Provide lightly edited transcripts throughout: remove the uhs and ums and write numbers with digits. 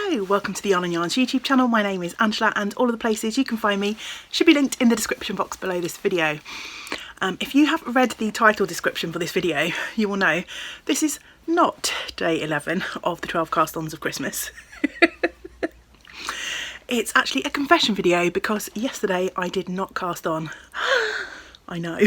Hello, welcome to the Yarn and Yarns YouTube channel. My name is Angela and all of the places you can find me should be linked in the description box below this video. If you have read the title description for this video, you will know this is not day 11 of the 12 cast-ons of Christmas. It's actually a confession video because yesterday I did not cast on. I know.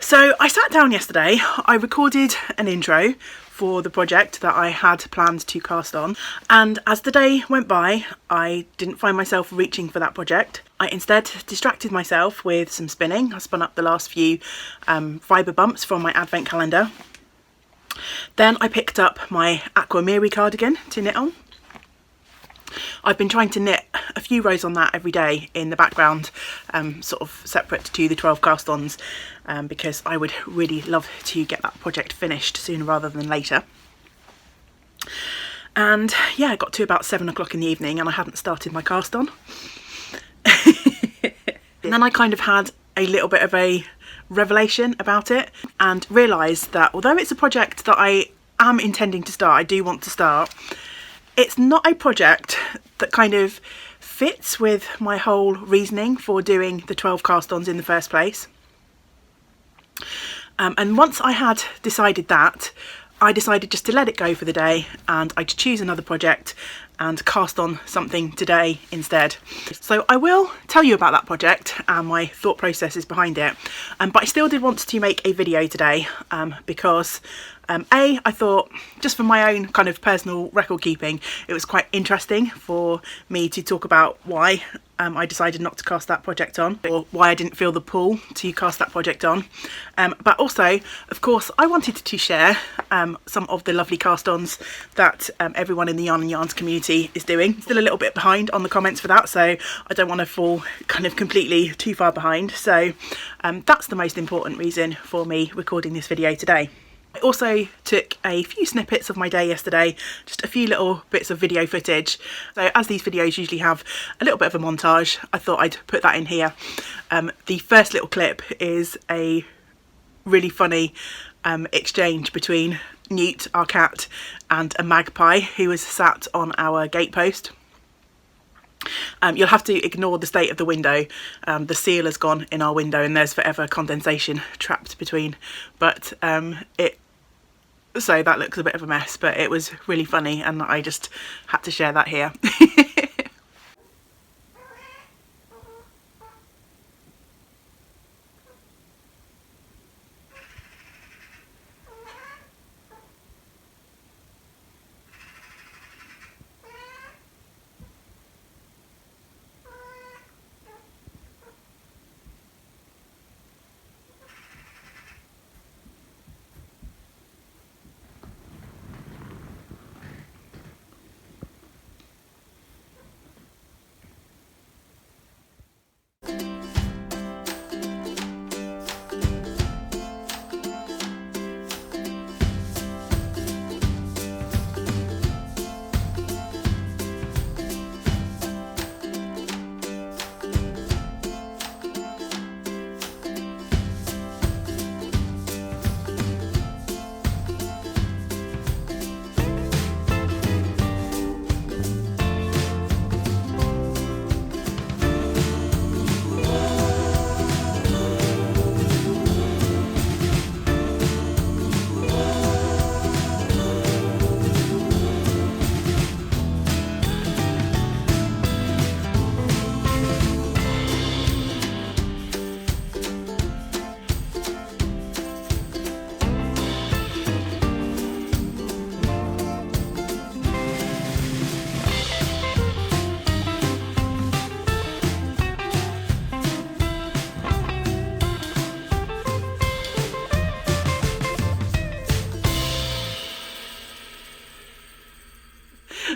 So I sat down yesterday, I recorded an intro for the project that I had planned to cast on, and as the day went by I didn't find myself reaching for that project. I instead distracted myself with some spinning. I spun up the last few fibre bumps from my advent calendar. Then I picked up my Aquamiri cardigan to knit on. I've been trying to knit a few rows on that every day in the background, sort of separate to the 12 cast-ons, because I would really love to get that project finished sooner rather than later. And yeah, I got to about 7 o'clock in the evening and I hadn't started my cast on. And then I kind of had a little bit of a revelation about it and realised that although it's a project that I am intending to start, I do want to start, it's not a project that kind of fits with my whole reasoning for doing the 12 cast-ons in the first place. And once I had decided that, I decided just to let it go for the day and I'd choose another project and cast on something today instead. So I will tell you about that project and my thought processes behind it, but I still did want to make a video today because I thought, just for my own kind of personal record keeping, it was quite interesting for me to talk about why I decided not to cast that project on, or why I didn't feel the pull to cast that project on. But also, of course, I wanted to share some of the lovely cast-ons that everyone in the Yarn and Yarns community is doing. Still a little bit behind on the comments for that, so I don't want to fall kind of completely too far behind. So that's the most important reason for me recording this video today. I also took a few snippets of my day yesterday, just a few little bits of video footage. So as these videos usually have a little bit of a montage, I thought I'd put that in here. The first little clip is a really funny exchange between Newt, our cat, and a magpie who was sat on our gatepost. You'll have to ignore the state of the window. The seal has gone in our window and there's forever condensation trapped between, but so that looks a bit of a mess, but it was really funny and I just had to share that here.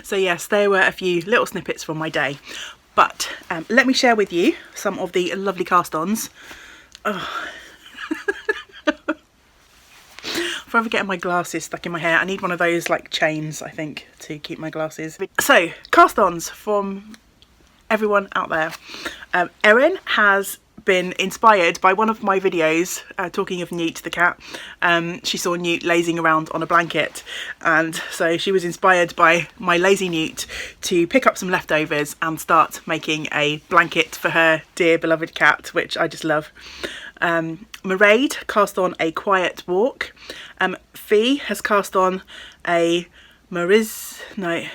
So yes, there were a few little snippets from my day, but let me share with you some of the lovely cast-ons. Oh. Forever getting my glasses stuck in my hair. I need one of those like chains, I think, to keep my glasses. So, cast-ons from everyone out there. Erin has been inspired by one of my videos talking of Newt the cat. She saw Newt lazing around on a blanket, and so she was inspired by my lazy Newt to pick up some leftovers and start making a blanket for her dear beloved cat, which I just love. Mairead cast on a quiet walk. Fee has cast on a Miromesnel.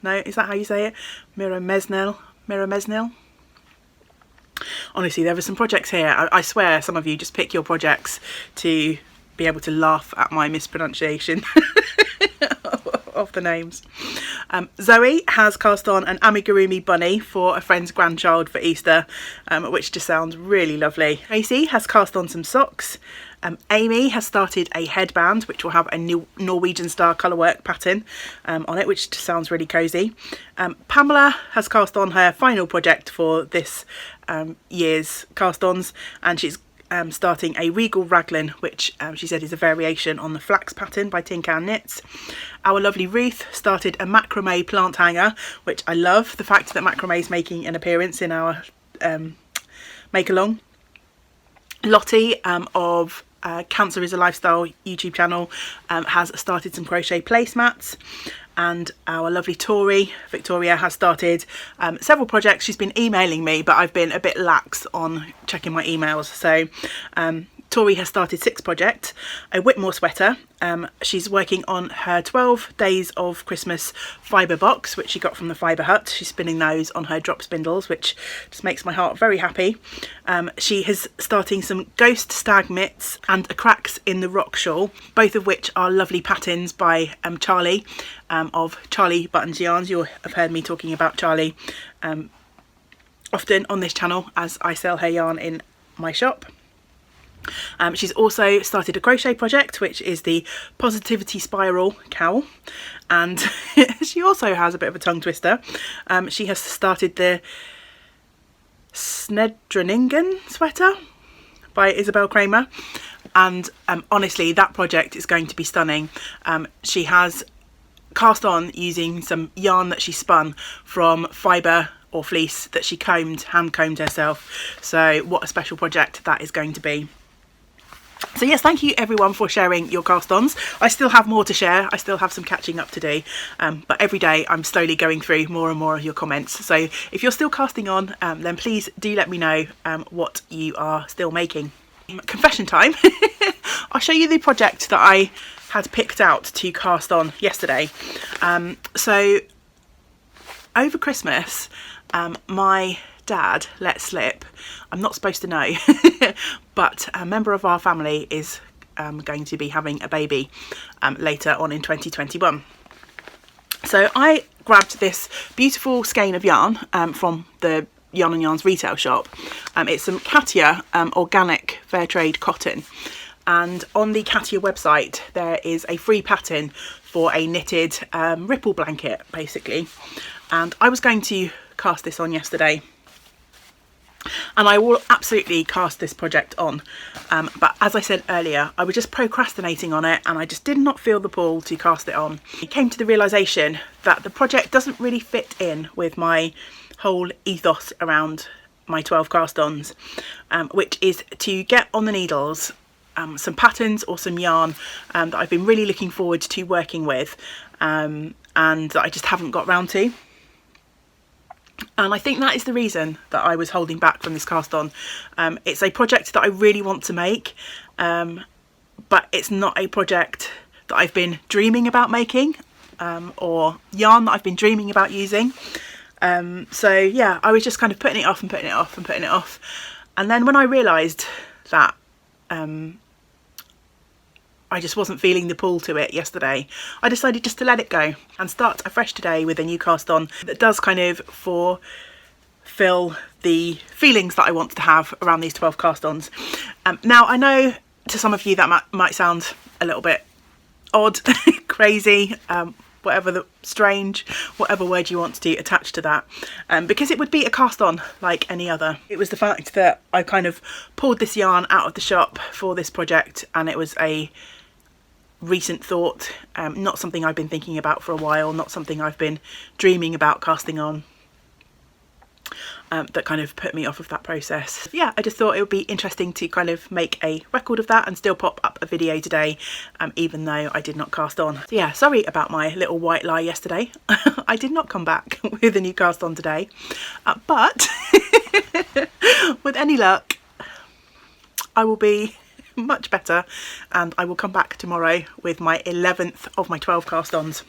No, is that how you say it? Miromesnel. Honestly, there are some projects here. I swear some of you just pick your projects to be able to laugh at my mispronunciation of the names. Zoe has cast on an amigurumi bunny for a friend's grandchild for Easter, which just sounds really lovely. Tracy has cast on some socks. Amy has started a headband which will have a new Norwegian star colourwork pattern on it, which just sounds really cosy. Pamela has cast on her final project for this year's cast-ons, and she's starting a regal raglan, which she said is a variation on the flax pattern by Tin Can Knits. Our lovely Ruth started a macrame plant hanger, which I love the fact that macrame is making an appearance in our make-along. Lottie of Cancer is a Lifestyle YouTube channel has started some crochet placemats, and our lovely Tori Victoria has started several projects. She's been emailing me, but I've been a bit lax on checking my emails, so Tori has started 6 projects. A Whitmore Sweater. She's working on her 12 Days of Christmas fibre box, which she got from the Fibre Hut. She's spinning those on her drop spindles, which just makes my heart very happy. She is starting some Ghost Stag mitts and a Cracks in the Rock shawl, both of which are lovely patterns by Charlie of Charlie Buttons Yarns. You'll have heard me talking about Charlie often on this channel, as I sell her yarn in my shop. She's also started a crochet project, which is the Positivity Spiral cowl, and she also has a bit of a tongue twister. She has started the Snedreningen sweater by Isabel Kramer, and honestly that project is going to be stunning. She has cast on using some yarn that she spun from fibre or fleece that she hand combed herself, so what a special project that is going to be. So yes, thank you everyone for sharing your cast-ons. I still have more to share. I still have some catching up to do, but every day I'm slowly going through more and more of your comments. So if you're still casting on, then please do let me know what you are still making. Confession time. I'll show you the project that I had picked out to cast on yesterday. So over Christmas, my dad let slip, I'm not supposed to know, but a member of our family is going to be having a baby later on in 2021. So I grabbed this beautiful skein of yarn from the Yarn and Yarns retail shop. It's some Katia organic fair trade cotton, and on the Katia website there is a free pattern for a knitted ripple blanket basically, and I was going to cast this on yesterday. And I will absolutely cast this project on, but as I said earlier, I was just procrastinating on it and I just did not feel the pull to cast it on. I came to the realisation that the project doesn't really fit in with my whole ethos around my 12 cast-ons, which is to get on the needles some patterns or some yarn that I've been really looking forward to working with, and that I just haven't got round to. And I think that is the reason that I was holding back from this cast on. It's a project that I really want to make, but it's not a project that I've been dreaming about making, or yarn that I've been dreaming about using. So yeah, I was just kind of putting it off and putting it off and putting it off. And then when I realised that I just wasn't feeling the pull to it yesterday, I decided just to let it go and start afresh today with a new cast on that does kind of fulfill the feelings that I want to have around these 12 cast-ons. Now I know to some of you that might sound a little bit odd, crazy, strange, whatever word you want to attach to that, because it would be a cast on like any other. It was the fact that I kind of pulled this yarn out of the shop for this project, and it was a recent thought, not something I've been thinking about for a while, not something I've been dreaming about casting on. that kind of put me off of that process. Yeah, I just thought it would be interesting to kind of make a record of that and still pop up a video today, even though I did not cast on. So yeah, sorry about my little white lie yesterday. I did not come back with a new cast on today, but with any luck I will be much better, and I will come back tomorrow with my 11th of my 12 cast ons.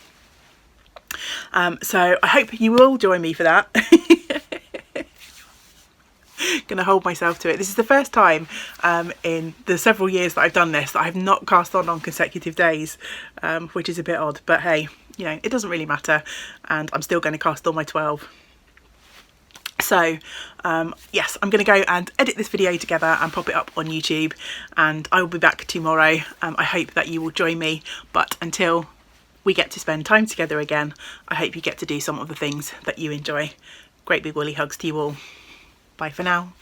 So I hope you will join me for that. Gonna hold myself to it. This is the first time in the several years that I've done this that I've not cast on consecutive days, which is a bit odd, but hey, you know, it doesn't really matter, and I'm still going to cast on my 12. So yes, I'm going to go and edit this video together and pop it up on YouTube, and I will be back tomorrow. I hope that you will join me, but until we get to spend time together again, I hope you get to do some of the things that you enjoy. Great big woolly hugs to you all. Bye for now.